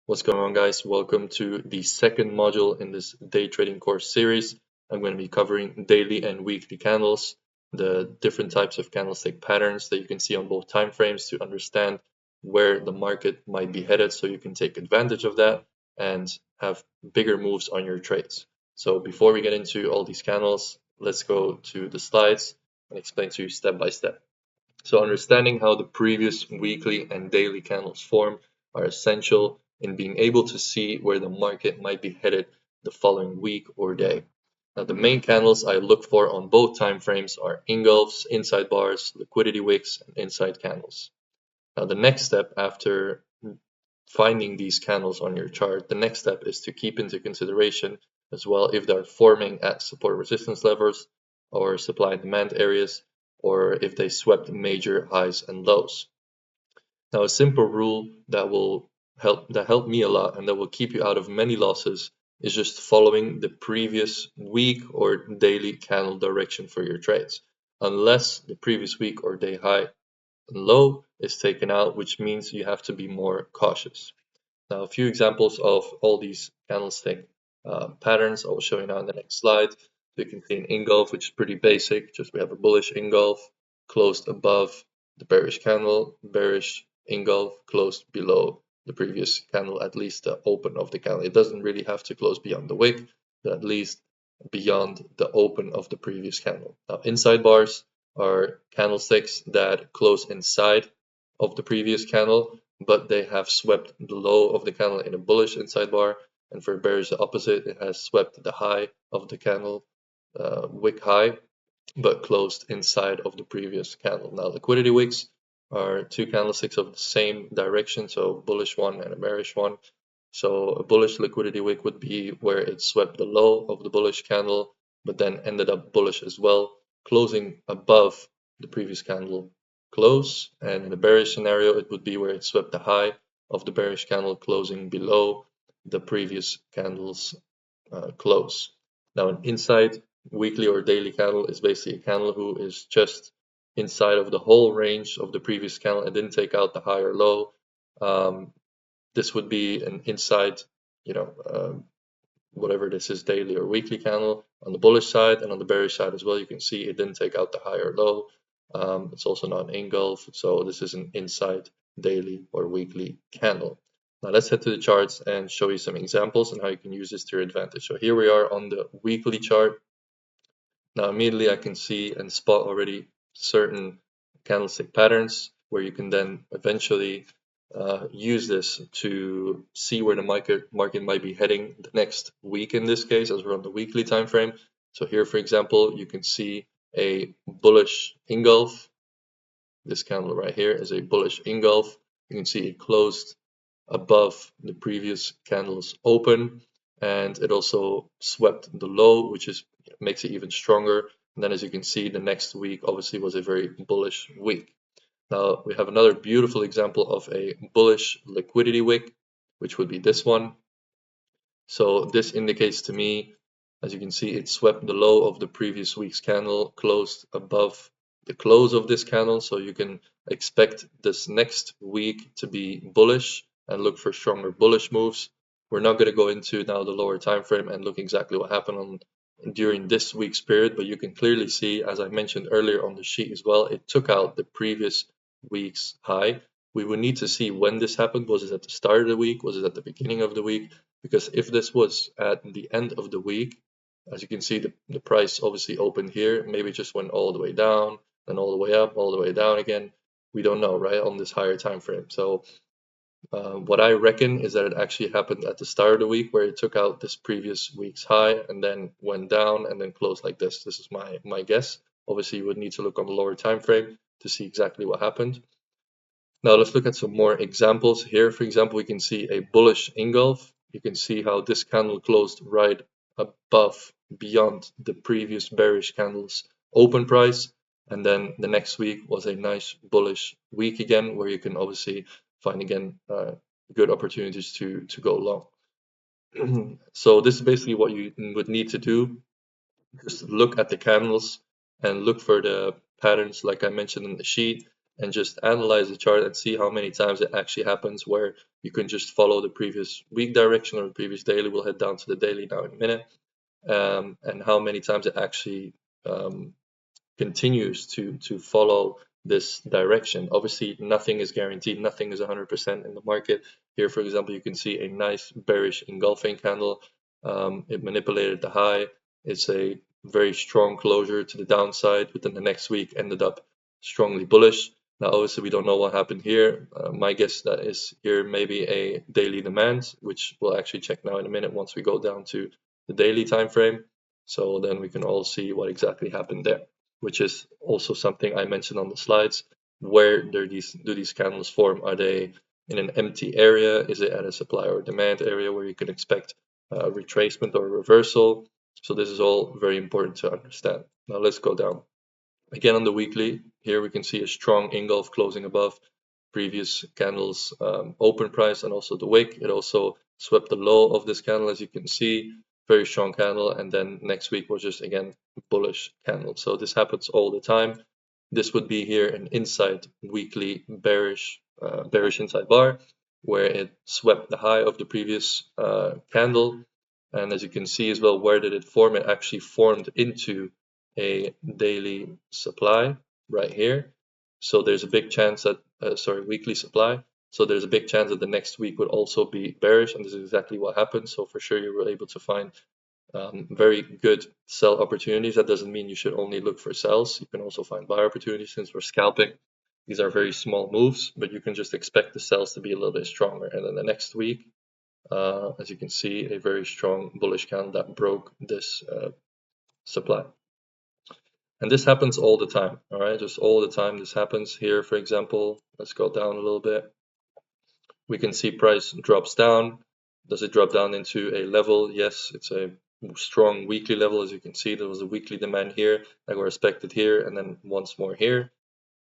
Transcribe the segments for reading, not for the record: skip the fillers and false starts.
What's going on, guys? Welcome to the second module in this day trading course series. I'm going to be covering daily and weekly candles, the different types of candlestick patterns that you can see on both time frames to understand where the market might be headed so you can take advantage of that and have bigger moves on your trades. So before we get into all these candles, let's go to the slides and explain to you step by step. So understanding how the previous weekly and daily candles form are essential in being able to see where the market might be headed the following week or day. Now, the main candles I look for on both time frames are engulfs, inside bars, liquidity wicks, and inside candles. Now, the next step after finding these candles on your chart, the next step is to keep into consideration as well if they're forming at support resistance levels or supply and demand areas, or if they swept major highs and lows. Now, a simple rule that helped me a lot and that will keep you out of many losses is just following the previous week or daily candle direction for your trades, unless the previous week or day high and low is taken out, which means you have to be more cautious. Now, a few examples of all these candlestick patterns I will show you now in the next slide. So you can see an engulf, which is pretty basic. Just we have a bullish engulf closed above the bearish candle, bearish engulf closed below the previous candle, at least the open of the candle. It doesn't really have to close beyond the wick, but at least beyond the open of the previous candle. Now, inside bars are candlesticks that close inside of the previous candle, but they have swept the low of the candle in a bullish inside bar, and for bearish the opposite, it has swept the high of the candle, wick high, but closed inside of the previous candle. Now, liquidity wicks are two candlesticks of the same direction, so bullish one and a bearish one. So a bullish liquidity wick would be where it swept the low of the bullish candle, but then ended up bullish as well, closing above the previous candle close. And in the bearish scenario, it would be where it swept the high of the bearish candle, closing below the previous candle's close. Now, an inside weekly or daily candle is basically a candle who is just inside of the whole range of the previous candle and didn't take out the high or low. This would be an inside, whatever this is, daily or weekly candle on the bullish side, and on the bearish side as well. You can see it didn't take out the high or low. It's also not an engulf, so this is an inside daily or weekly candle. Now let's head to the charts and show you some examples and how you can use this to your advantage. So here we are on the weekly chart. Now immediately I can see and spot already certain candlestick patterns where you can then eventually use this to see where the market might be heading the next week, in this case, as we're on the weekly time frame. So here, for example, you can see a bullish engulf. This candle right here is a bullish engulf. You can see it closed above the previous candle's open, and it also swept the low, which makes it even stronger. And then, as you can see, the next week obviously was a very bullish week. Now we have another beautiful example of a bullish liquidity wick, which would be this one. So this indicates to me, as you can see, it swept the low of the previous week's candle, closed above the close of this candle. So you can expect this next week to be bullish and look for stronger bullish moves. We're not going to go into now the lower time frame and look exactly what happened during this week's period, but you can clearly see, as I mentioned earlier on the sheet as well, it took out the previous week's high. We would need to see when this happened. Was it at the start of the week? Was it at the beginning of the week? Because if this was at the end of the week, as you can see, the price obviously opened here, maybe just went all the way down, then all the way up, all the way down again. We don't know, right, on this higher time frame. So what I reckon is that it actually happened at the start of the week, where it took out this previous week's high and then went down and then closed like this. This is my guess. Obviously, you would need to look on the lower time frame to see exactly what happened. Now let's look at some more examples. Here, for example, we can see a bullish engulf. You can see how this candle closed right above, beyond the previous bearish candle's open price. And then the next week was a nice bullish week again, where you can obviously find again good opportunities to go long. So this is basically what you would need to do. Just look at the candles and look for the patterns like I mentioned in the sheet. and just analyze the chart and see how many times it actually happens where you can just follow the previous week direction or the previous daily. We'll head down to the daily now in a minute, and how many times it actually continues to follow this direction. Obviously, nothing is guaranteed, nothing is 100% in the market. Here, for example, you can see a nice bearish engulfing candle. It manipulated the high. It's a very strong closure to the downside, within the next week ended up strongly bullish. Now, obviously, we don't know what happened here. My guess that is here maybe a daily demand, which we'll actually check now in a minute once we go down to the daily time frame. So then we can all see what exactly happened there, which is also something I mentioned on the slides. Where do these candles form? Are they in an empty area? Is it at a supply or demand area where you can expect a retracement or a reversal? So this is all very important to understand. Now let's go down. Again, on the weekly, here we can see a strong engulf closing above previous candle's open price and also the wick. It also swept the low of this candle, as you can see, very strong candle, and then next week was just again bullish candle. So this happens all the time. This would be here an inside weekly bearish inside bar, where it swept the high of the previous candle. And as you can see as well, where did it form? It actually formed into a daily supply right here. So there's a big chance that, weekly supply. So there's a big chance that the next week would also be bearish, and this is exactly what happened. So for sure you were able to find very good sell opportunities. That doesn't mean you should only look for sells. You can also find buy opportunities. Since we're scalping, these are very small moves, but you can just expect the sells to be a little bit stronger. And then the next week, as you can see, a very strong bullish candle that broke this supply. And this happens all the time, all right? Just all the time this happens. Here, for example, let's go down a little bit. We can see price drops down. Does it drop down into a level? Yes, it's a strong weekly level. As you can see, there was a weekly demand here that were respected here, and then once more here.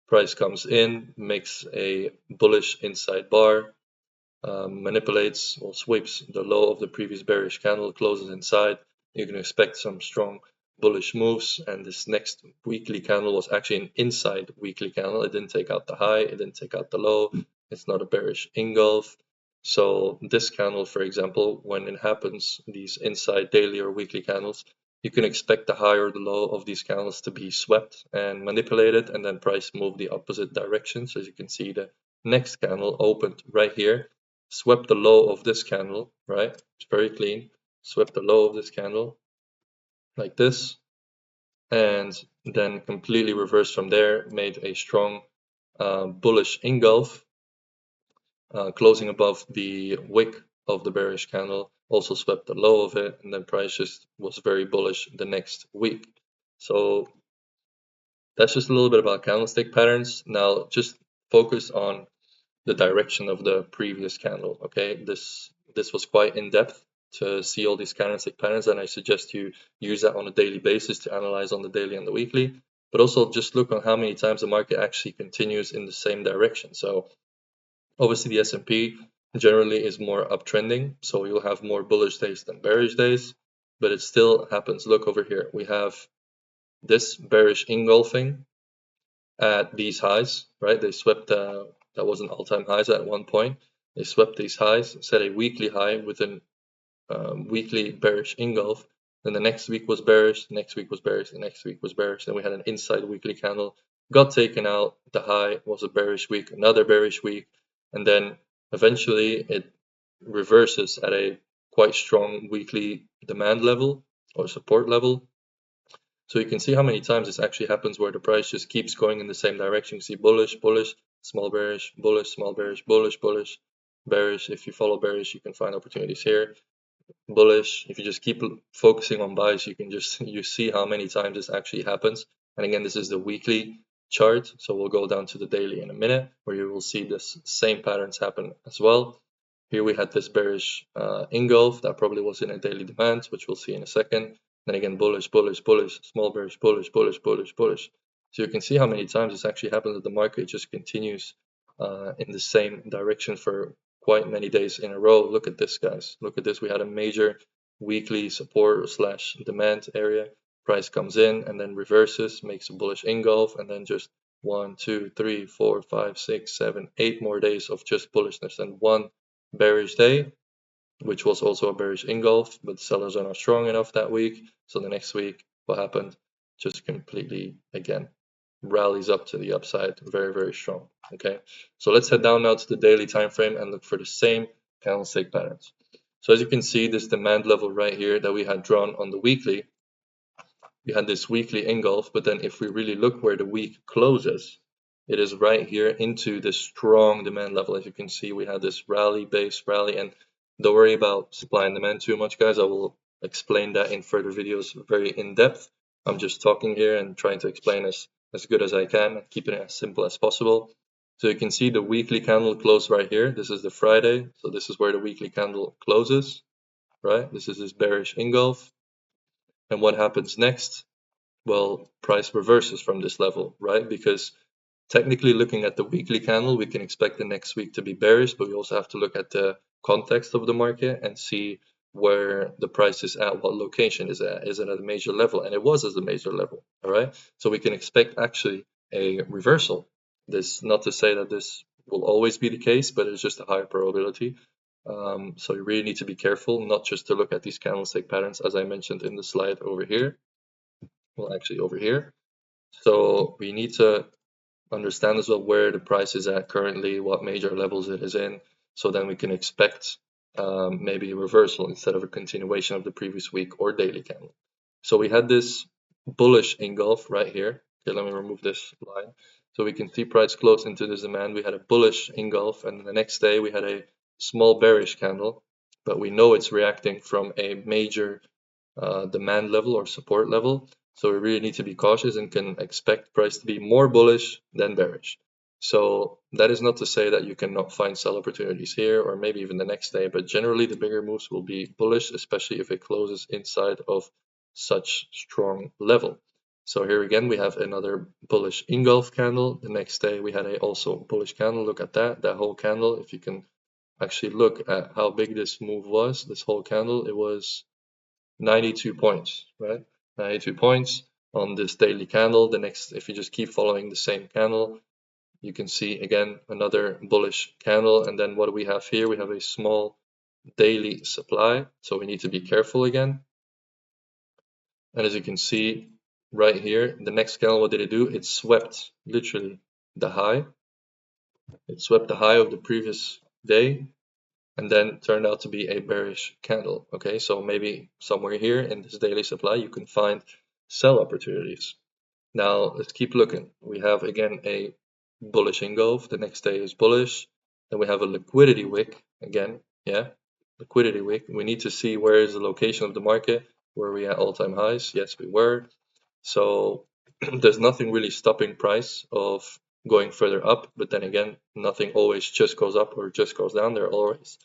Price comes in, makes a bullish inside bar, manipulates or sweeps the low of the previous bearish candle, closes inside. You can expect some strong bullish moves, and this next weekly candle was actually an inside weekly candle. It didn't take out the high, it didn't take out the low. It's not a bearish engulf. So this candle, for example, when it happens, these inside daily or weekly candles, you can expect the high or the low of these candles to be swept and manipulated, and then price move the opposite direction. So as you can see, the next candle opened right here, swept the low of this candle, right? It's very clean. Swept the low of this candle like this, and then completely reversed from there, made a strong bullish engulf, closing above the wick of the bearish candle, also swept the low of it, and then price just was very bullish the next week. So that's just a little bit about candlestick patterns. Now just focus on the direction of the previous candle. Okay, this was quite in depth to see all these candlestick patterns, and I suggest you use that on a daily basis to analyze on the daily and the weekly, but also just look on how many times the market actually continues in the same direction. So obviously the S&P generally is more uptrending, so you'll have more bullish days than bearish days, but it still happens. Look over here, we have this bearish engulfing at these highs, right? They swept that was an all-time highs at one point. They swept these highs, set a weekly high with a weekly bearish engulf. Then the next week was bearish, the next week was bearish, the next week was bearish. Then we had an inside weekly candle, got taken out. The high was a bearish week, another bearish week, and then eventually it reverses at a quite strong weekly demand level or support level. So you can see how many times this actually happens where the price just keeps going in the same direction. You see bullish, bullish, small bearish, bullish, small bearish, bullish, bullish, bearish. If you follow bearish, you can find opportunities here. Bullish. If you just keep focusing on buys, you see how many times this actually happens. And again, this is the weekly chart. So we'll go down to the daily in a minute, where you will see this same patterns happen as well. Here we had this bearish engulf that probably was in a daily demand, which we'll see in a second. Then again, bullish, bullish, bullish, small bearish, bullish, bullish, bullish, bullish. So you can see how many times this actually happens that the market just continues in the same direction for quite many days in a row. Look at this, guys. Look at this. We had a major weekly support / demand area. Price comes in and then reverses, makes a bullish engulf, and then just 1, 2, 3, 4, 5, 6, 7, 8 more days of just bullishness and one bearish day, which was also a bearish engulf, but sellers are not strong enough that week. So the next week, what happened? Just completely, again, rallies up to the upside, very, very strong. Okay, so let's head down now to the daily time frame and look for the same candlestick patterns. So as you can see, this demand level right here that we had drawn on the weekly, we had this weekly engulf, but then if we really look where the week closes, it is right here into this strong demand level. As you can see, we had this rally, base rally, and don't worry about supply and demand too much, guys. I will explain that in further videos very in depth. I'm just talking here and trying to explain as good as I can, keeping it as simple as possible. So you can see the weekly candle close right here. This is the Friday, so this is where the weekly candle closes, right? This is this bearish engulf. And what happens next? Well, price reverses from this level, right? Because technically looking at the weekly candle, we can expect the next week to be bearish, but we also have to look at the context of the market and see where the price is at, what location is at. Is it at a major level? And it was at a major level, all right? So we can expect actually a reversal. This, not to say that this will always be the case, but it's just a higher probability. So you really need to be careful, not just to look at these candlestick patterns, as I mentioned in the slide over here. Well, actually over here. So we need to understand as well where the price is at currently, what major levels it is in, so then we can expect maybe a reversal instead of a continuation of the previous week or daily candle. So we had this bullish engulf right here. Okay, let me remove this line. So we can see price close into this demand. We had a bullish engulf, and the next day we had a small bearish candle, but we know it's reacting from a major demand level or support level. So we really need to be cautious and can expect price to be more bullish than bearish. So that is not to say that you cannot find sell opportunities here or maybe even the next day, but generally the bigger moves will be bullish, especially if it closes inside of such strong level. So here again, we have another bullish engulf candle. The next day we had a also bullish candle. Look at that whole candle. If you can actually look at how big this move was, this whole candle, it was 92 points, right? 92 points on this daily candle. The next, if you just keep following the same candle, you can see again another bullish candle. And then what do we have here? We have a small daily supply, so we need to be careful again. And as you can see right here, the next candle, what did it do? It swept literally the high. It swept the high of the previous day and then turned out to be a bearish candle. Okay, so maybe somewhere here in this daily supply you can find sell opportunities. Now let's keep looking. We have again a bullish engulf. The next day is bullish. Then we have a liquidity wick again. Yeah, liquidity wick. We need to see where is the location of the market. Were we at all-time highs? Yes, we were. So there's nothing really stopping price of going further up, but then again, nothing always just goes up or just goes down. There are always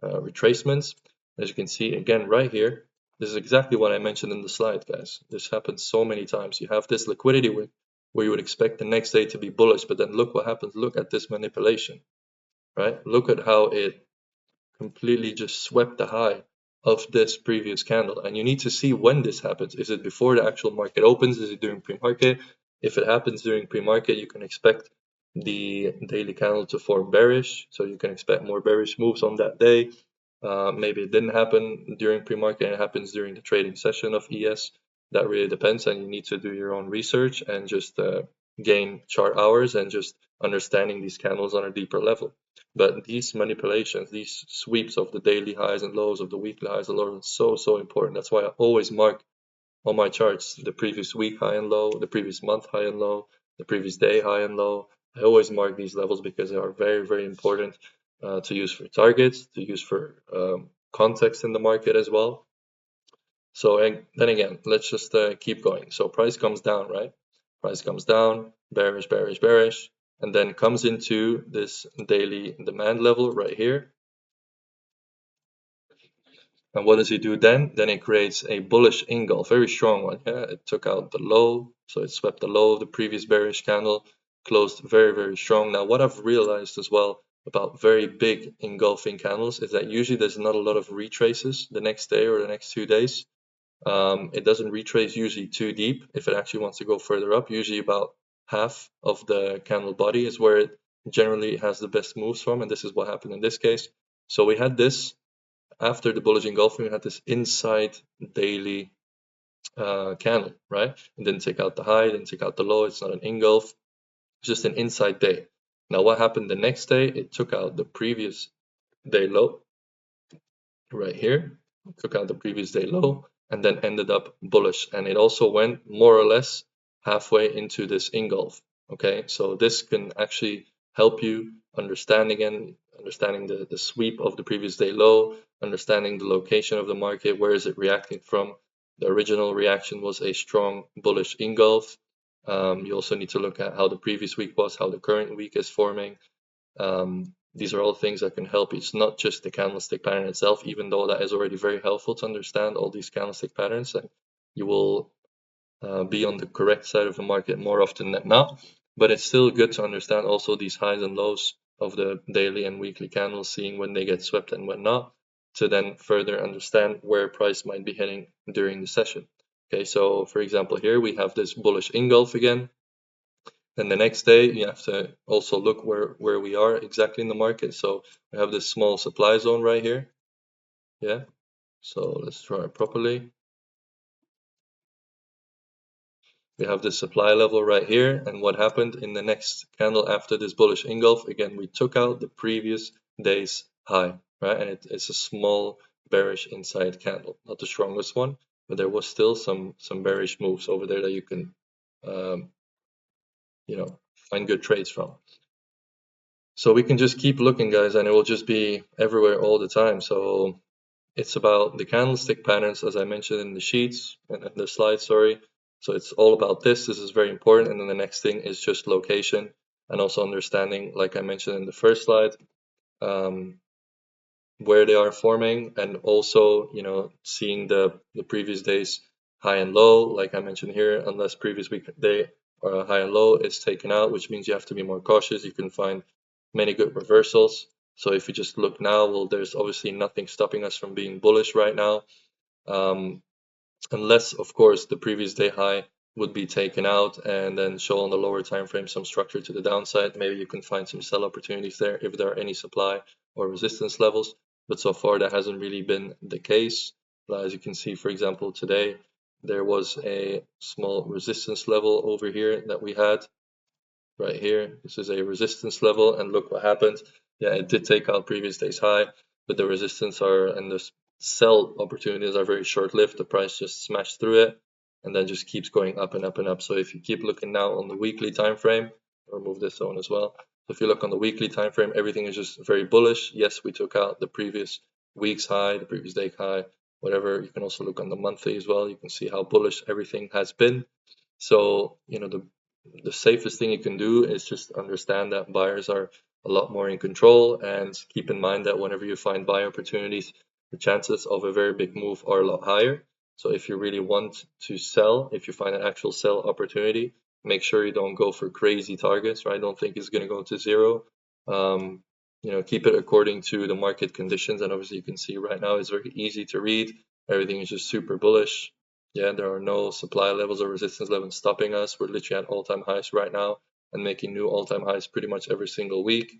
retracements. As you can see again right here, this is exactly what I mentioned in the slide, guys. This happens so many times. You have this liquidity wick where you would expect the next day to be bullish, but then look what happens. Look at this manipulation, right? Look at how it completely just swept the high of this previous candle. And you need to see when this happens. Is it before the actual market opens? Is it during pre-market? If it happens during pre-market, you can expect the daily candle to form bearish. So you can expect more bearish moves on that day. Maybe it didn't happen during pre-market and it happens during the trading session of ES. That really depends, and you need to do your own research and just gain chart hours and just understanding these candles on a deeper level. But these manipulations, these sweeps of the daily highs and lows, of the weekly highs and lows, are so important. That's why I always mark on my charts the previous week high and low, the previous month high and low, the previous day high and low. I always mark these levels because they are very, very important to use for targets, to use for context in the market as well. So and then again, let's just keep going. So price comes down, right? Price comes down, bearish, bearish, bearish, and then comes into this daily demand level right here. And what does it do then? Then it creates a bullish engulf, very strong one. Yeah, it took out the low, so it swept the low of the previous bearish candle, closed very, very strong. Now, what I've realized as well about very big engulfing candles is that usually there's not a lot of retraces the next day or the next 2 days. It doesn't retrace usually too deep if it actually wants to go further up, usually about half of the candle body is where it generally has the best moves from, and this is what happened in this case. So we had this after the bullish engulfing, we had this inside daily candle, right? It didn't take out the high, didn't take out the low. It's not an engulf, it's just an inside day. Now what happened the next day? It took out the previous day low right here, took out the previous day low, and then ended up bullish. And it also went more or less halfway into this engulf. Okay, so this can actually help you understanding the sweep of the previous day low, understanding the location of the market, where is it reacting from. The original reaction was a strong bullish engulf. You also need to look at how the previous week was, how the current week is forming. These are all things that can help you. It's not just the candlestick pattern itself, even though that is already very helpful to understand all these candlestick patterns, and you will be on the correct side of the market more often than not. But it's still good to understand also these highs and lows of the daily and weekly candles, seeing when they get swept and when not, to then further understand where price might be heading during the session. Okay, so for example, here we have this bullish engulf again. Then the next day, you have to also look where we are exactly in the market. So we have this small supply zone right here. Yeah. So let's draw it properly. We have this supply level right here. And what happened in the next candle after this bullish engulf? Again, we took out the previous day's high, right? And it's a small bearish inside candle, not the strongest one, but there was still some bearish moves over there that you can, find good trades from. So we can just keep looking, guys, and it will just be everywhere all the time. So it's about the candlestick patterns, as I mentioned in the sheets and the slides, sorry. So it's all about this. This is very important. And then the next thing is just location and also understanding, like I mentioned in the first slide, where they are forming, and also, seeing the previous day's high and low, like I mentioned here, unless previous week day or high and low is taken out, which means you have to be more cautious. You can find many good reversals. So if you just look now, well, there's obviously nothing stopping us from being bullish right now, unless of course the previous day high would be taken out and then show on the lower time frame some structure to the downside. Maybe you can find some sell opportunities there if there are any supply or resistance levels, but so far that hasn't really been the case. As you can see, for example, today there was a small resistance level over here that we had right here. This is a resistance level, and look what happened. Yeah, it did take out previous day's high, but the resistance and the sell opportunities are very short-lived. The price just smashed through it and then just keeps going up and up and up. So if you keep looking now on the weekly time frame, I'll remove this zone as well. So if you look on the weekly time frame, everything is just very bullish. Yes, we took out the previous week's high, the previous day high, whatever. You can also look on the monthly as well. You can see how bullish everything has been. So, the safest thing you can do is just understand that buyers are a lot more in control, and keep in mind that whenever you find buy opportunities, the chances of a very big move are a lot higher. So if you really want to sell, if you find an actual sell opportunity, make sure you don't go for crazy targets, right? Don't think it's going to go to zero. Keep it according to the market conditions. And obviously you can see right now it's very easy to read. Everything is just super bullish. Yeah, there are no supply levels or resistance levels stopping us. We're literally at all-time highs right now and making new all-time highs pretty much every single week.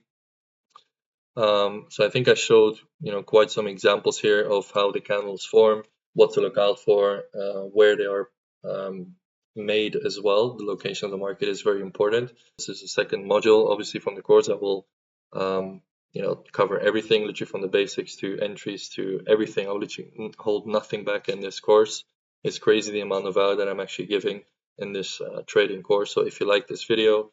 So I think I showed, quite some examples here of how the candles form, what to look out for, where they are made as well. The location of the market is very important. This is the second module, obviously, from the course that will, cover everything, literally from the basics to entries to everything. I'll literally hold nothing back in this course. It's crazy the amount of value that I'm actually giving in this trading course. So if you like this video,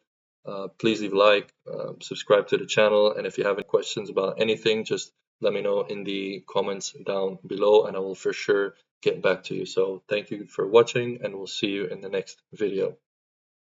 please leave a like, subscribe to the channel, and if you have any questions about anything, just let me know in the comments down below and I will for sure get back to you. So thank you for watching, and we'll see you in the next video.